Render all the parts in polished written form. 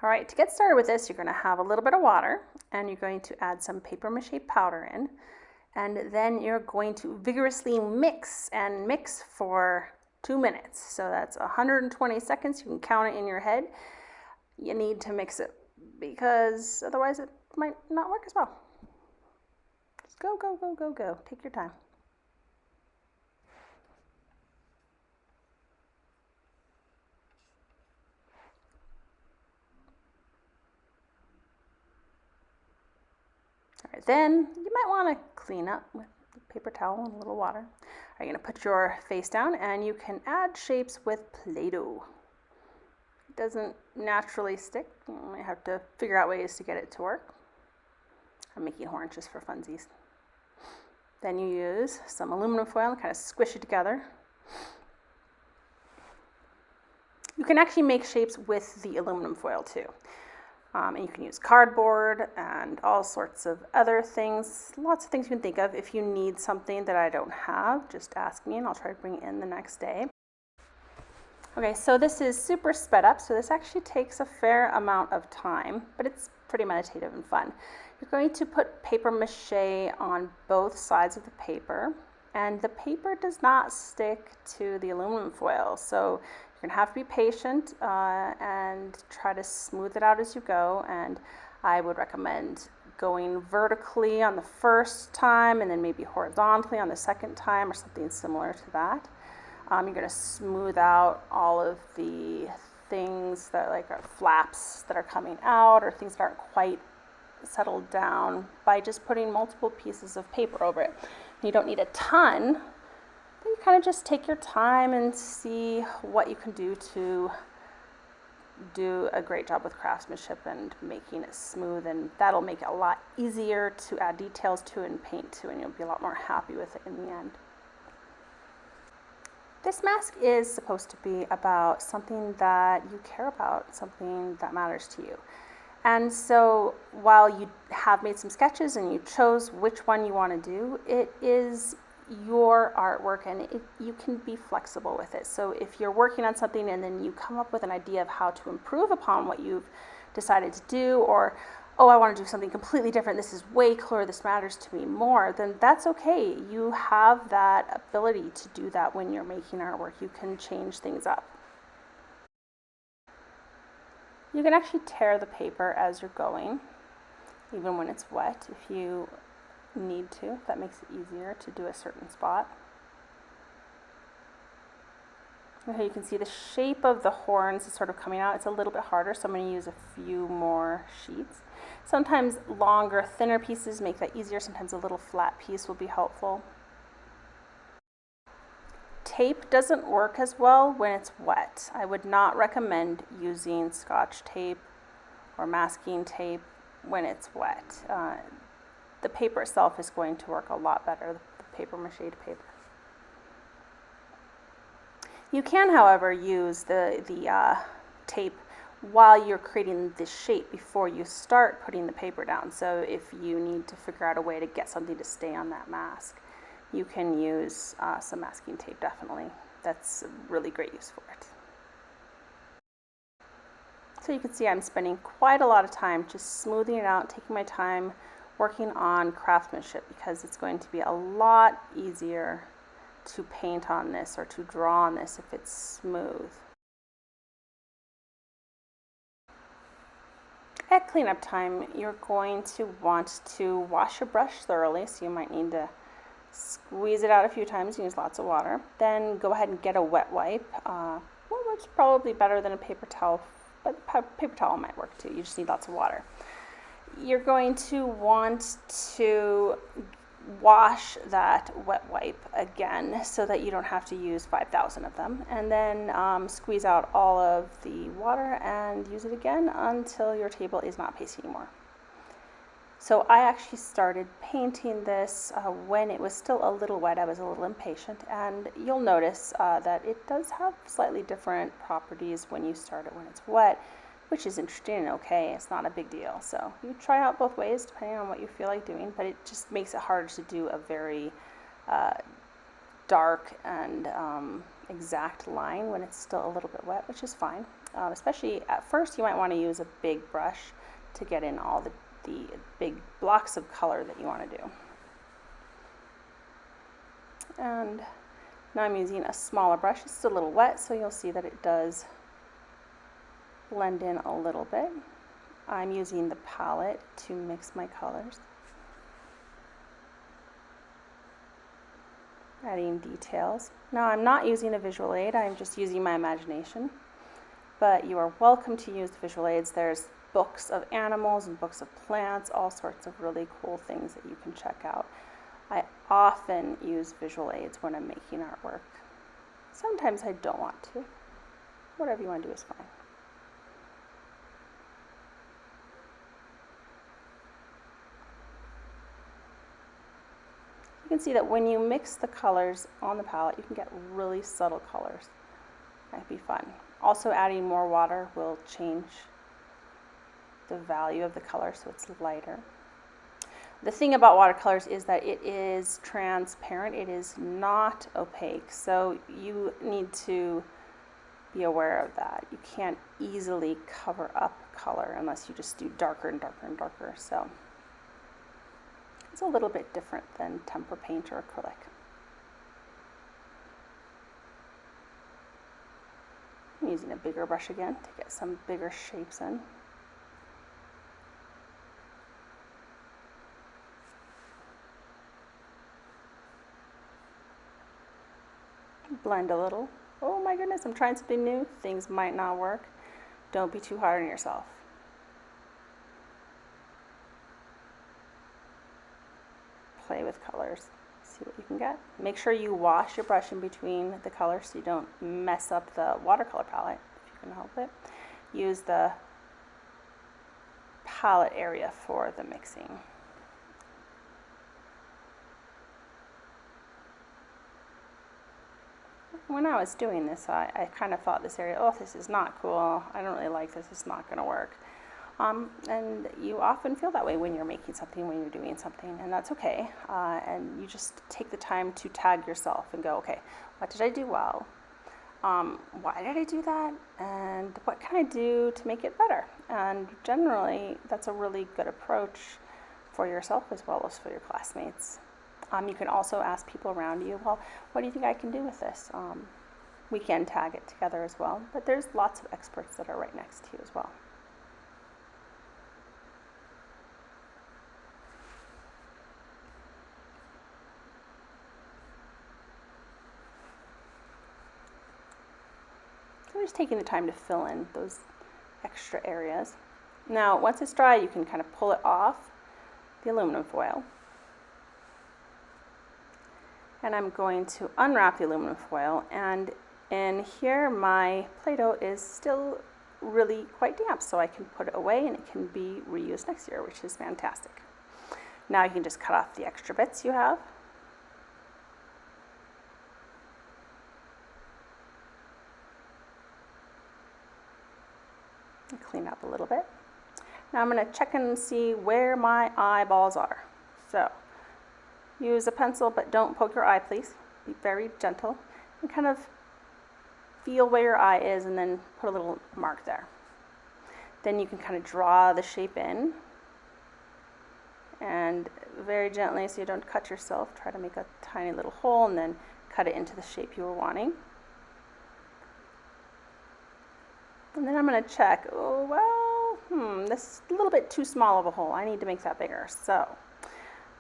All right, to get started with this, you're going to have a little bit of water and you're going to add some paper mache powder in. And then you're going to vigorously mix and mix for 2 minutes. So that's 120 seconds. You can count it in your head. You need to mix it because otherwise it might not work as well. Just go, go, go, go, go. Take your time. All right, then you might want to clean up with a paper towel and a little water. You're going to put your face down and you can add shapes with Play-Doh. It doesn't naturally stick. You might have to figure out ways to get it to work. I'm making horns just for funsies. Then you use some aluminum foil and kind of squish it together. You can actually make shapes with the aluminum foil too. And you can use cardboard and all sorts of other things, lots of things you can think of. If you need something that I don't have, just ask me and I'll try to bring it in the next day. Okay, so this is super sped up, so this actually takes a fair amount of time, but it's pretty meditative and fun. You're going to put paper mache on both sides of the paper, and the paper does not stick to the aluminum foil, so you're going to have to be patient and try to smooth it out as you go. And I would recommend going vertically on the first time and then maybe horizontally on the second time or something similar to that. You're going to smooth out all of the things that are flaps that are coming out or things that aren't quite settled down by just putting multiple pieces of paper over it. You don't need a ton, but you kind of just take your time and see what you can do to do a great job with craftsmanship and making it smooth, and that'll make it a lot easier to add details to and paint to, and you'll be a lot more happy with it in the end. This mask is supposed to be about something that you care about, something that matters to you. And so while you have made some sketches and you chose which one you want to do, it is your artwork and you can be flexible with it. So if you're working on something and then you come up with an idea of how to improve upon what you've decided to do, or, oh, I want to do something completely different, this is way cooler, this matters to me more, then that's okay. You have that ability to do that when you're making artwork. You can change things up. You can actually tear the paper as you're going, even when it's wet, if you need to. If that makes it easier to do a certain spot. Okay, you can see the shape of the horns is sort of coming out. It's a little bit harder, so I'm going to use a few more sheets. Sometimes longer, thinner pieces make that easier. Sometimes a little flat piece will be helpful. Tape doesn't work as well when it's wet. I would not recommend using Scotch tape or masking tape when it's wet. The paper itself is going to work a lot better, the paper mache paper. You can, however, use the tape while you're creating the shape before you start putting the paper down. So if you need to figure out a way to get something to stay on that mask, you can use some masking tape, definitely. That's a really great use for it. So you can see I'm spending quite a lot of time just smoothing it out, taking my time, working on craftsmanship, because it's going to be a lot easier to paint on this or to draw on this if it's smooth. At cleanup time, you're going to want to wash your brush thoroughly, so you might need to squeeze it out a few times, use lots of water. Then go ahead and get a wet wipe. Which is probably better than a paper towel, but paper towel might work too. You just need lots of water. You're going to want to wash that wet wipe again so that you don't have to use 5,000 of them, and then squeeze out all of the water and use it again until your table is not pasty anymore. So I actually started painting this when it was still a little wet. I was a little impatient, and you'll notice that it does have slightly different properties when you start it when it's wet, which is interesting and okay. It's not a big deal. So you try out both ways depending on what you feel like doing, but it just makes it harder to do a very dark and exact line when it's still a little bit wet, which is fine. Especially at first, you might want to use a big brush to get in all the big blocks of color that you want to do. And now I'm using a smaller brush. It's a little wet, so you'll see that it does blend in a little bit. I'm using the palette to mix my colors. Adding details. Now I'm not using a visual aid, I'm just using my imagination. But you are welcome to use the visual aids. There's books of animals and books of plants, all sorts of really cool things that you can check out. I often use visual aids when I'm making artwork. Sometimes I don't want to. Whatever you want to do is fine. You can see that when you mix the colors on the palette, you can get really subtle colors. That'd be fun. Also, adding more water will change the value of the color so it's lighter. The thing about watercolors is that it is transparent. It is not opaque, so you need to be aware of that. You can't easily cover up color unless you just do darker and darker and darker. So it's a little bit different than tempera paint or acrylic. I'm using a bigger brush again to get some bigger shapes in. Blend a little. Oh my goodness, I'm trying something new. Things might not work. Don't be too hard on yourself. Play with colors, see what you can get. Make sure you wash your brush in between the colors so you don't mess up the watercolor palette, if you can help it. Use the palette area for the mixing. When I was doing this, I kind of thought this area, oh, this is not cool. I don't really like this. It's not going to work. And you often feel that way when you're making something, when you're doing something, and that's okay. And you just take the time to tag yourself and go, okay, what did I do well? Why did I do that? And what can I do to make it better? And generally, that's a really good approach for yourself as well as for your classmates. You can also ask people around you, well, what do you think I can do with this? We can tag it together as well, but there's lots of experts that are right next to you as well. So just taking the time to fill in those extra areas. Now, once it's dry, you can kind of pull it off the aluminum foil. And I'm going to unwrap the aluminum foil, and in here my Play-Doh is still really quite damp, so I can put it away and it can be reused next year, which is fantastic. Now you can just cut off the extra bits you have. And clean up a little bit. Now I'm going to check and see where my eyeballs are. So use a pencil, but don't poke your eye, please. Be very gentle and kind of feel where your eye is and then put a little mark there. Then you can kind of draw the shape in, and very gently, so you don't cut yourself, try to make a tiny little hole and then cut it into the shape you were wanting. And then I'm going to check, oh well, this is a little bit too small of a hole. I need to make that bigger. So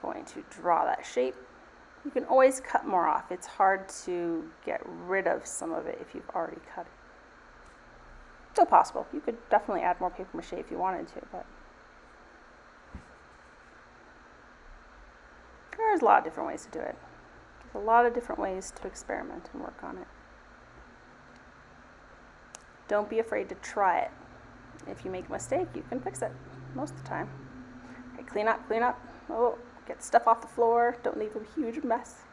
going to draw that shape. You can always cut more off. It's hard to get rid of some of it if you've already cut it. Still possible. You could definitely add more paper mache if you wanted to, but there's a lot of different ways to do it. There's a lot of different ways to experiment and work on it. Don't be afraid to try it. If you make a mistake, you can fix it most of the time. Okay, clean up, clean up. Oh, get stuff off the floor. Don't leave a huge mess.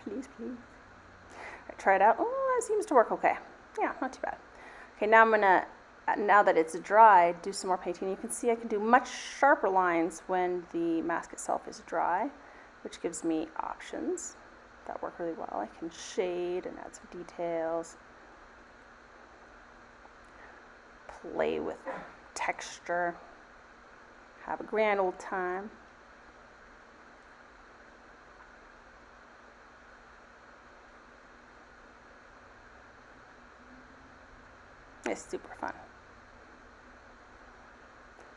Please, please. All right, try it out. Oh, that seems to work okay. Yeah, not too bad. Okay, now I'm gonna, now that it's dry, do some more painting. You can see I can do much sharper lines when the mask itself is dry, which gives me options that work really well. I can shade and add some details. play with texture, have a grand old time. It's super fun.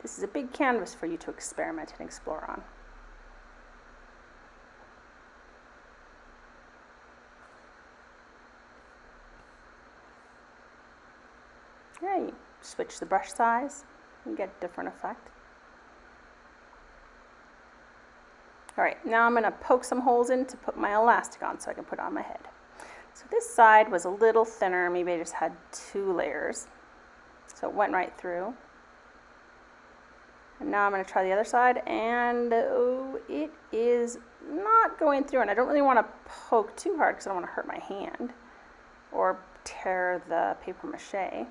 This is a big canvas for you to experiment and explore on. Yeah, you switch the brush size and get a different effect. All right, now I'm going to poke some holes in to put my elastic on so I can put it on my head. So this side was a little thinner, maybe I just had 2 layers. So it went right through. And now I'm going to try the other side, and oh, it is not going through. And I don't really want to poke too hard because I don't want to hurt my hand or tear the paper mache.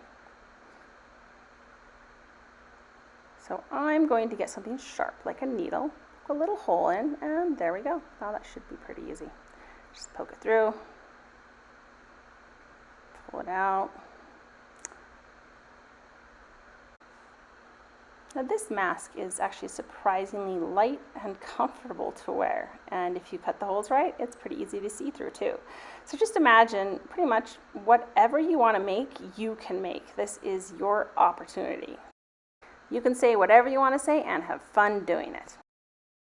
So I'm going to get something sharp, like a needle, a little hole in, and there we go. Now that should be pretty easy. Just poke it through, pull it out. Now this mask is actually surprisingly light and comfortable to wear, and if you cut the holes right, it's pretty easy to see through too. So just imagine pretty much whatever you want to make, you can make. This is your opportunity. You can say whatever you want to say and have fun doing it.